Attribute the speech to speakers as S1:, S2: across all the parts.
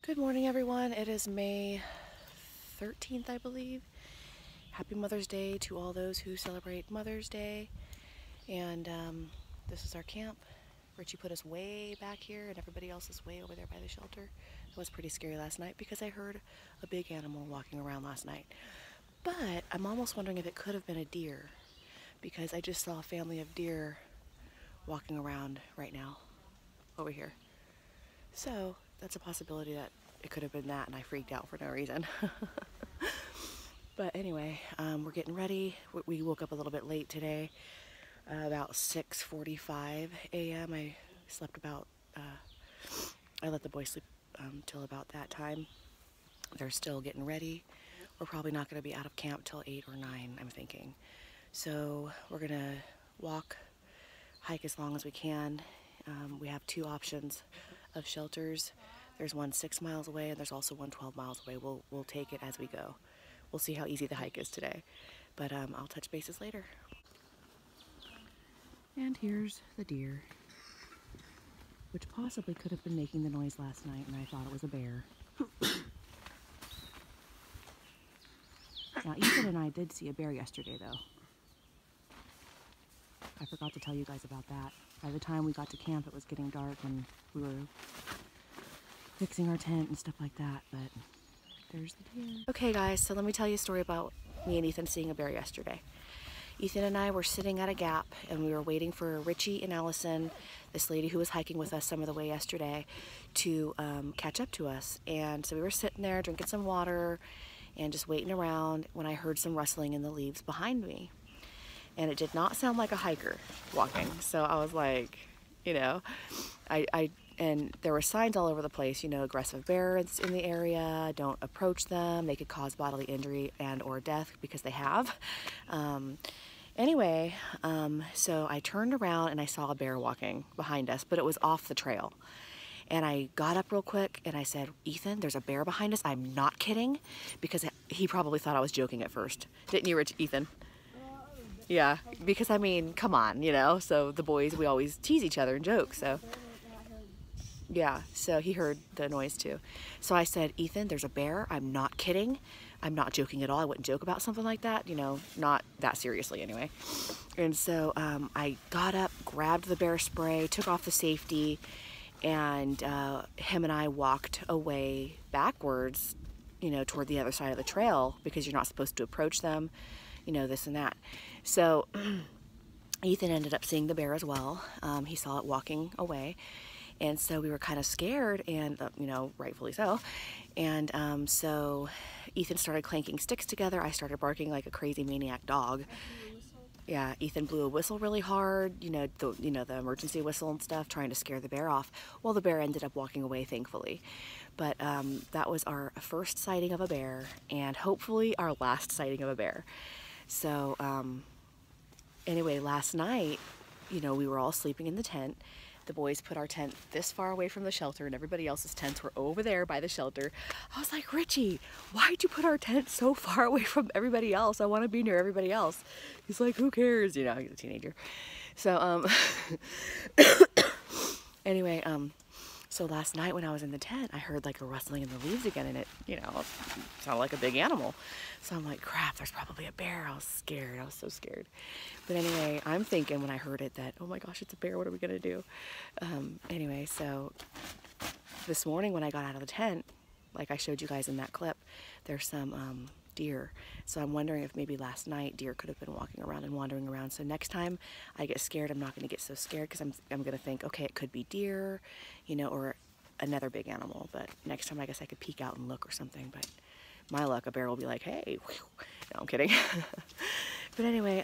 S1: Good morning, everyone. It is May 13th, I believe. Happy Mother's Day to all those who celebrate Mother's Day. And this is our camp. Richie put us way back here and everybody else is way over there by the shelter. It was pretty scary last night because I heard a big animal walking around last night. But I'm almost wondering if it could have been a deer because I just saw a family of deer walking around right now over here. So that's a possibility that it could have been that and I freaked out for no reason. But anyway, we're getting ready. We woke up a little bit late today, about 6:45 a.m. I slept about, I let the boys sleep till about that time. They're still getting ready. We're probably not going to be out of camp till 8 or 9, I'm thinking. So we're going to walk, hike as long as we can. We have two options of shelters. There's one 6 miles away and there's also one 12 miles away. We'll take it as we go. We'll see how easy the hike is today. But I'll touch bases later. And here's the deer, which possibly could have been making the noise last night and I thought it was a bear. Now Ethan and I did see a bear yesterday though. I forgot to tell you guys about that. By the time we got to camp it was getting dark and we were fixing our tent and stuff like that, but there's the deer. Okay guys, so let me tell you a story about me and Ethan seeing a bear yesterday. Ethan and I were sitting at a gap and we were waiting for Richie and Allison, this lady who was hiking with us some of the way yesterday, to catch up to us. And so we were sitting there drinking some water and just waiting around when I heard some rustling in the leaves behind me. And it did not sound like a hiker walking. So I was like, you know, and there were signs all over the place, you know, aggressive bears in the area, don't approach them, they could cause bodily injury and or death because they have. Anyway, so I turned around and I saw a bear walking behind us, but it was off the trail. And I got up real quick and I said, Ethan, there's a bear behind us. I'm not kidding, because he probably thought I was joking at first. Didn't you, Ethan? Yeah, because I mean, come on, you know, so the boys, we always tease each other and joke, so. Yeah, so he heard the noise too. So I said, Ethan, there's a bear. I'm not kidding. I'm not joking at all. I wouldn't joke about something like that, you know, not that seriously anyway. And so I got up, grabbed the bear spray, took off the safety, and him and I walked away backwards, you know, toward the other side of the trail because you're not supposed to approach them, you know, this and that. So Ethan ended up seeing the bear as well. He saw it walking away. And so we were kind of scared, and you know, rightfully so. And so Ethan started clanking sticks together. I started barking like a crazy maniac dog. Yeah, Ethan blew a whistle really hard, you know, the emergency whistle and stuff, trying to scare the bear off. Well, the bear ended up walking away, thankfully. But that was our first sighting of a bear, and hopefully our last sighting of a bear. So anyway, last night, you know, we were all sleeping in the tent. The boys put our tent this far away from the shelter and everybody else's tents were over there by the shelter. I was like, Richie, why'd you put our tent so far away from everybody else? I want to be near everybody else. He's like, who cares? You know, he's a teenager. So, anyway, so last night when I was in the tent, I heard like a rustling in the leaves again and it, you know, sounded like a big animal. So I'm like, crap, there's probably a bear. I was scared. I was so scared. But anyway, I'm thinking when I heard it that, oh my gosh, it's a bear. What are we going to do? Anyway, so this morning when I got out of the tent, like I showed you guys in that clip, there's some deer. So I'm wondering if maybe last night deer could have been walking around and wandering around. So next time I get scared, I'm not going to get so scared because I'm going to think, okay, it could be deer, you know, or another big animal. But next time I guess I could peek out and look or something. But my luck, a bear will be like, hey, whew. No, I'm kidding. But anyway,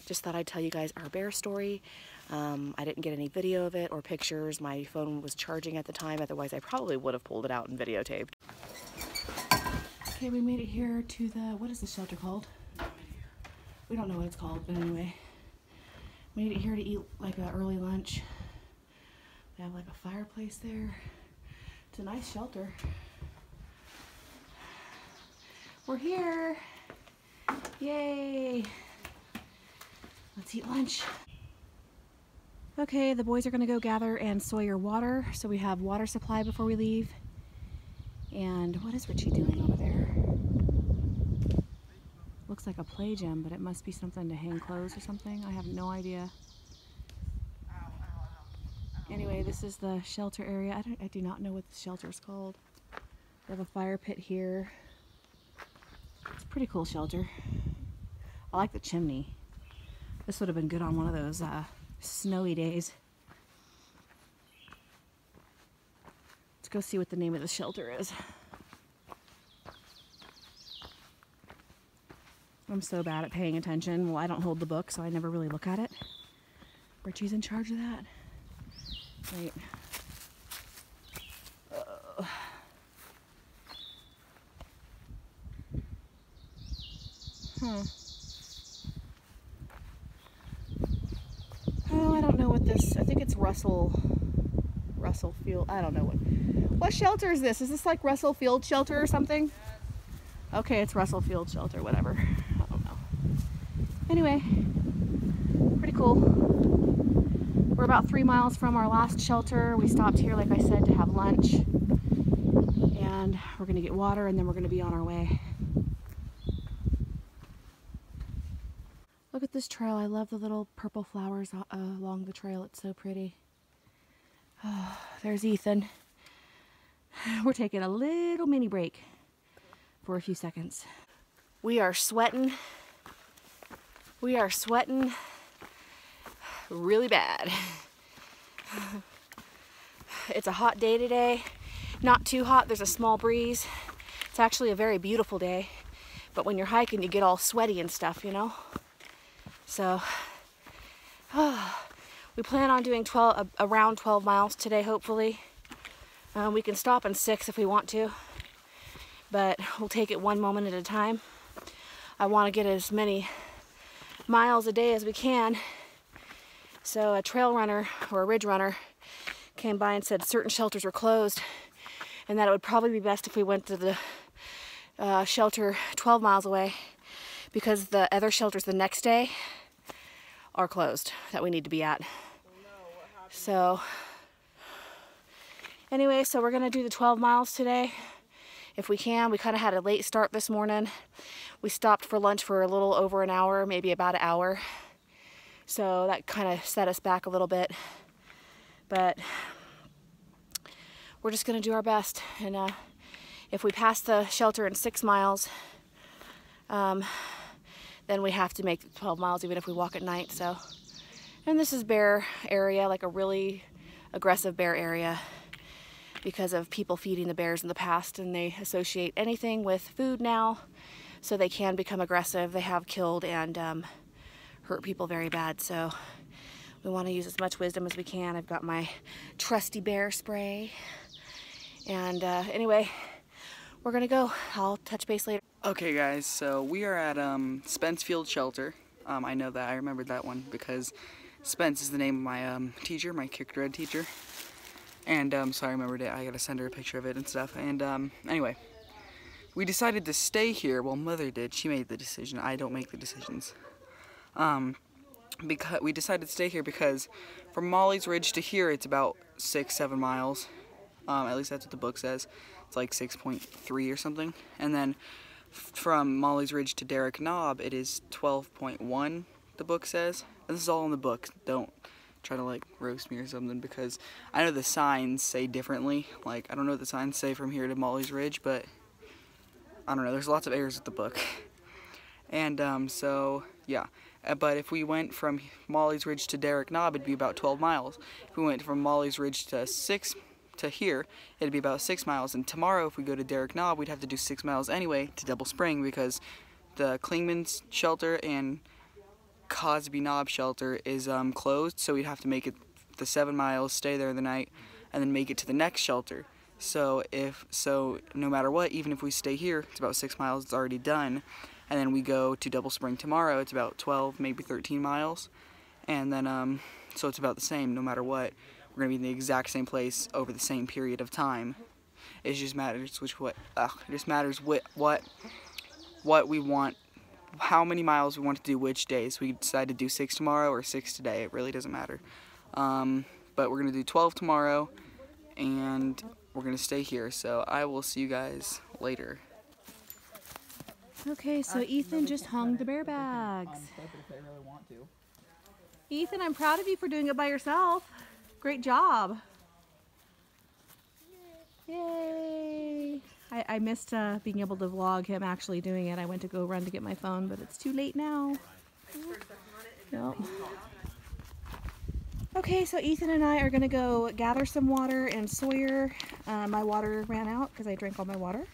S1: just thought I'd tell you guys our bear story. I didn't get any video of it or pictures. My phone was charging at the time. Otherwise, I probably would have pulled it out and videotaped. Okay, we made it here to the, what is the shelter called? We don't know what it's called, but anyway. Made it here to eat like an early lunch. We have like a fireplace there. It's a nice shelter. We're here. Yay. Let's eat lunch. Okay, the boys are gonna go gather and Sawyer water. So we have water supply before we leave. And what is Richie doing over there? Looks like a play gym, but it must be something to hang clothes or something. I have no idea. Anyway, this is the shelter area. I do not know what the shelter is called. They have a fire pit here. It's a pretty cool shelter. I like the chimney. This would have been good on one of those snowy days. Let's go see what the name of the shelter is. I'm so bad at paying attention. Well, I don't hold the book, so I never really look at it. Richie's in charge of that. Wait. Oh, I don't know what this, I think it's Russell Field. I don't know what shelter is this? Is this like Russell Field shelter or something? Okay, it's Russell Field shelter, whatever. I don't know. Anyway, pretty cool. We're about 3 miles from our last shelter. We stopped here, like I said, to have lunch. And we're gonna get water and then we're gonna be on our way. Look at this trail. I love the little purple flowers along the trail. It's so pretty. Oh, there's Ethan. We're taking a little mini break for a few seconds. We are sweating. We are sweating really bad. It's a hot day today. Not too hot. There's a small breeze. It's actually a very beautiful day. But when you're hiking, you get all sweaty and stuff, you know? So, we plan on doing around 12 miles today, hopefully. We can stop in 6 if we want to, but we'll take it one moment at a time. I want to get as many miles a day as we can. So a trail runner or a ridge runner came by and said certain shelters were closed and that it would probably be best if we went to the shelter 12 miles away because the other shelters the next day are closed that we need to be at. So anyway, so we're gonna do the 12 miles today if we can. We kind of had a late start this morning. We stopped for lunch for a little over an hour, maybe about an hour. So that kind of set us back a little bit. But we're just gonna do our best. And if we pass the shelter in 6 miles, then we have to make 12 miles even if we walk at night. So, and this is bear area, like a really aggressive bear area because of people feeding the bears in the past, and they associate anything with food now, so they can become aggressive. They have killed and hurt people very bad, so we want to use as much wisdom as we can. I've got my trusty bear spray, and anyway, we're gonna go. I'll touch base later.
S2: Okay guys, so we are at Spence Field shelter. I know that, I remembered that one because Spence is the name of my teacher, my kicked red teacher. And so I remembered it. I gotta send her a picture of it and stuff. And anyway, we decided to stay here. Well, Mother did. She made the decision. I don't make the decisions. Because we decided to stay here because from Molly's Ridge to here, it's about 6-7 miles. At least that's what the book says. It's like 6.3 or something. And then from Molly's Ridge to Derrick Knob, it is 12.1, the book says. And this is all in the book. Don't try to like roast me or something because I know the signs say differently. Like, I don't know what the signs say from here to Molly's Ridge, but I don't know. There's lots of errors with the book. And so, yeah. But if we went from Molly's Ridge to Derrick Knob, it'd be about 12 miles. If we went from Molly's Ridge to here, it'd be about 6 miles. And tomorrow, if we go to Derrick Knob, we'd have to do 6 miles anyway to Double Spring because the Klingman's shelter and Cosby Knob shelter is closed, so we'd have to make it the 7 miles, stay there the night, and then make it to the next shelter. So no matter what, even if we stay here, it's about 6 miles, it's already done. And then we go to Double Spring tomorrow, it's about 12, maybe 13 miles. And then, so it's about the same no matter what. We're gonna be in the exact same place over the same period of time. It just matters what we want, how many miles we want to do which days. We decide to do 6 tomorrow or 6 today. It really doesn't matter. But we're gonna do 12 tomorrow, and we're gonna stay here. So I will see you guys later.
S1: Okay, so Ethan just hung the bear bags. Ethan, I'm proud of you for doing it by yourself. Great job. Yay! I missed being able to vlog him actually doing it. I went to go run to get my phone, but it's too late now. Yep. Okay, so Ethan and I are gonna go gather some water in Sawyer. My water ran out because I drank all my water.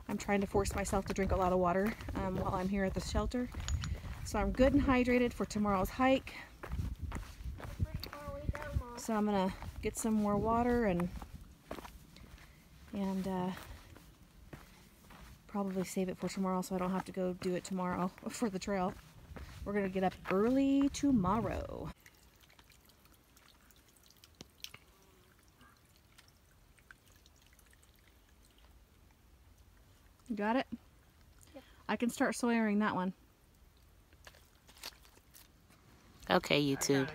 S1: I'm trying to force myself to drink a lot of water while I'm here at the shelter. So I'm good and hydrated for tomorrow's hike. So I'm gonna get some more water and probably save it for tomorrow so I don't have to go do it tomorrow for the trail. We're gonna get up early tomorrow. You got it? Yep. I can start sawyering that one.
S3: Okay, YouTube.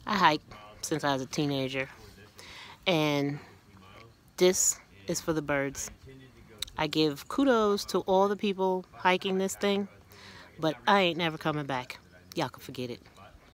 S3: I hiked since I was a teenager, and this is for the birds. I give kudos to all the people hiking this thing, but I ain't never coming back. Y'all can forget it.